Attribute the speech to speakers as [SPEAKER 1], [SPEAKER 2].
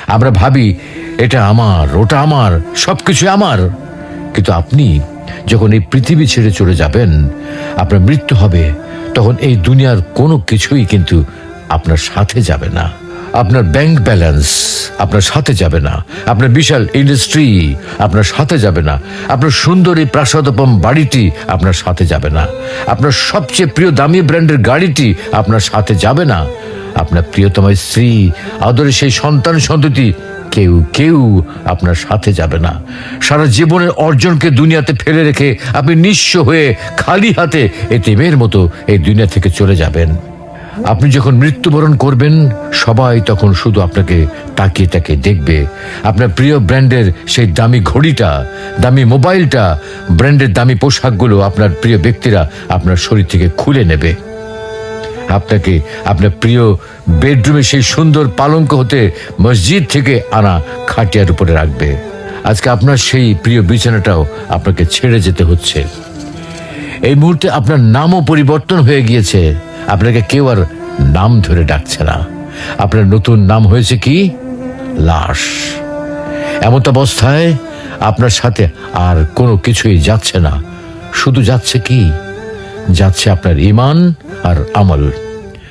[SPEAKER 1] আমরা ভাবি এটা আমার, ওটা আমার, সবকিছু আমার। কিন্তু আপনি যখন এই পৃথিবী ছেড়ে চলে যাবেন, আপনার মৃত্যু হবে, তখন এই দুনিয়ার কোনো কিছুই কিন্তু আপনার সাথে যাবে না। আপনার ব্যাংক ব্যালেন্স আপনার সাথে যাবে না, আপনার বিশাল ইন্ডাস্ট্রি আপনার সাথে যাবে না, আপনার সুন্দর এই প্রাসাদোপম বাড়িটি আপনার সাথে যাবে না, আপনার সবচেয়ে প্রিয় দামি ব্র্যান্ডের গাড়িটি আপনার সাথে যাবে না, আপনার প্রিয়তমা স্ত্রী, আদরের সেই সন্তান সন্ততি কেউ কেউ আপনার সাথে যাবে না। সারা জীবনের অর্জনকে দুনিয়াতে ফেলে রেখে আপনি নিঃস্ব হয়ে খালি হাতে এতিমের মতো এই দুনিয়া থেকে চলে যাবেন। আপনি যখন মৃত্যুবরণ করবেন, সবাই তখন শুধু আপনাকে তাকিয়ে তাকিয়ে দেখবে। আপনার প্রিয় ব্র্যান্ডের সেই দামি ঘড়িটা, দামি মোবাইলটা, ব্র্যান্ডের দামি পোশাকগুলো আপনার প্রিয় ব্যক্তিরা আপনার শরীর থেকে খুলে নেবে। আপনাকে আপনার প্রিয় বেডরুমে সেই সুন্দর পালঙ্ক হতে মসজিদ থেকে আনা খাটিয়ার উপরে রাখবে। আজকে আপনার সেই প্রিয় বিছানাটাও আপনাকে ছেড়ে যেতে হচ্ছে। এই মুহূর্তে আপনার নামও পরিবর্তন হয়ে গিয়েছে। আপনাকে কেউ আর নাম ধরে ডাকছে না। আপনার নতুন নাম হয়েছে কি? লাশ। এমত অবস্থায় আপনার সাথে আর কোনো কিছুই যাচ্ছে না। শুধু যাচ্ছে কি? যাচ্ছে আপনার ঈমান আর আমল।